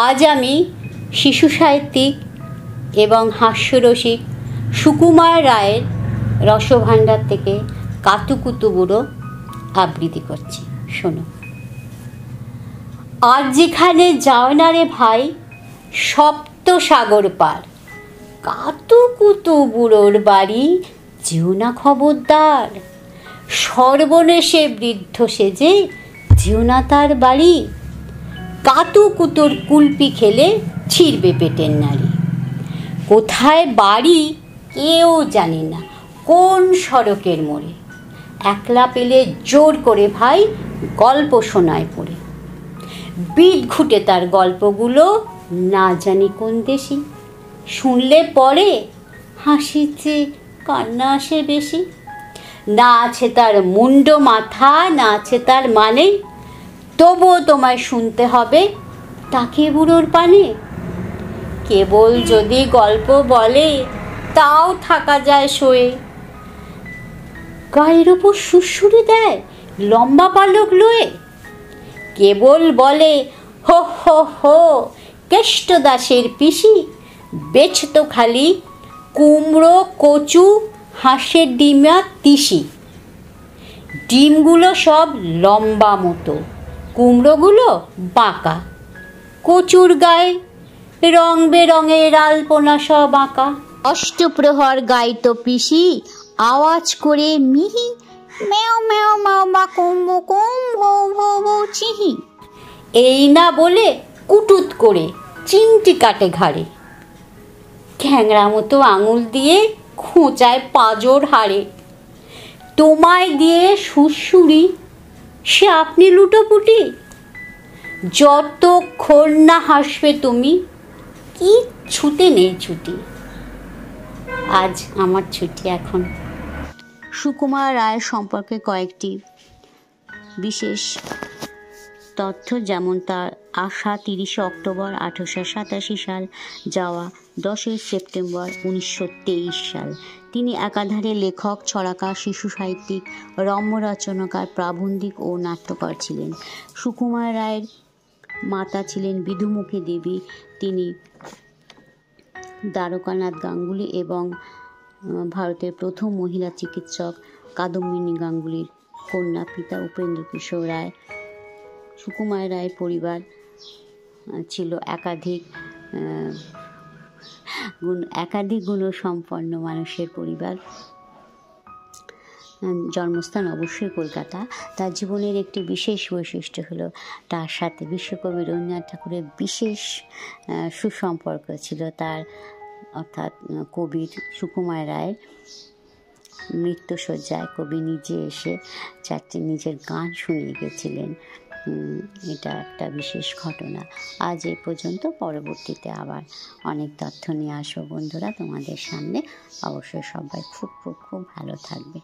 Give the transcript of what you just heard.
আজ আমি শিশু সাহিত্যিক এবং হাস্যরসিক সুকুমার রায়ের রসভাণ্ডার থেকে কাতুকুতু বুড়ো আবৃত্তি করছি, শোনো। আজ যেখানে যাও না রে ভাই সপ্ত সাগর পার, কাতুকুতু বুড়োর বাড়ি যেও না খবরদার। সর্বনেশে বৃদ্ধ সেজে যেও না তার বাড়ি, কাতুকুতুর কুলপি খেলে ছিঁড়বে পেটের নাড়ি। কোথায় বাড়ি কেউ জানে না, কোন সড়কের মোড়ে, একলা পেলে জোর করে ভাই গল্প শোনায় পড়ে। বিদ ঘুটে তার গল্পগুলো না জানি কোন দেশি, শুনলে পরে হাসিতে কান্না আসে বেশি। না আছে তার মুন্ড মাথা, না আছে তার মানে, তবুও তোমায় শুনতে হবে তাকে বুড়োর পানে। কেবল যদি গল্প বলে তাও থাকা যায় শোয়ে, গায়ের ওপর সুড়সুড়ি দেয় লম্বা পালক লয়ে। কেবল বলে হো হো হো কেষ্ট দাসের পিসি, বেচতো খালি কুমড়ো কচু হাঁসের ডিমা তিসি। ডিমগুলো সব লম্বা মতো, কুমড়োগুলো বাঁকা, কচুর গায়ে রং বেরঙের আলপনা সব আঁকা। অষ্টপ্রহর গাইতো পিসি আওয়াজ করে মিহি, মেও মেও মেও বা কুম্ভ কুম্ভ ভৌ ভৌ চিহি। এই না বলে কুটুত করে চিমটি কাটে ঘাড়ে, খ্যাংরা মতো আঙুল দিয়ে খোঁচায় পাঁজর হাড়ে। তোমায় দিয়ে সুড়সুড়ি সে আপনি লুটোপুটি, যতক্ষণ না হাসবে তুমি কিচ্ছুতে নেই ছুটি। আজ আমার ছুটি এখন। সুকুমার রায়ের সম্পর্কে কয়েকটি বিশেষ তথ্য, যেমন তার আসা 30 অক্টোবর 1887 সাল, যাওয়া 10 সেপ্টেম্বর 1923 সাল। তিনি একাধারে লেখক, ছড়াকার, শিশু সাহিত্যিক, রম্য রচনাকার, প্রাবন্ধিক ও নাট্যকার ছিলেন। সুকুমার রায়ের মাতা ছিলেন বিধুমুখী দেবী। তিনি দ্বারকানাথ গাঙ্গুলি এবং ভারতের প্রথম মহিলা চিকিৎসক কাদম্বিনী গাঙ্গুলির কন্যা। পিতা উপেন্দ্র কিশোর রায়। সুকুমার রায় পরিবার ছিল একাধিক গুণসম্পন্ন মানুষের পরিবার। জন্মস্থান অবশ্যই কলকাতা। তার জীবনের একটি বিশেষ বৈশিষ্ট্য হলো তার সাথে বিশ্বকবি রবীন্দ্রনাথ ঠাকুরের বিশেষ সুসম্পর্ক ছিল তার, অর্থাৎ কবির সুকুমার রায় মৃত্যুশয্যায় কবি নিজে এসে 4টি নিজের গান শুনিয়ে গেছিলেন। এটা একটা বিশেষ ঘটনা। আজ এই পর্যন্ত। পরবর্তীতে আবার অনেক তথ্য নিয়ে আসবো বন্ধুরা তোমাদের সামনে। অবশ্যই সবাই খুব খুব খুব ভালো থাকবে।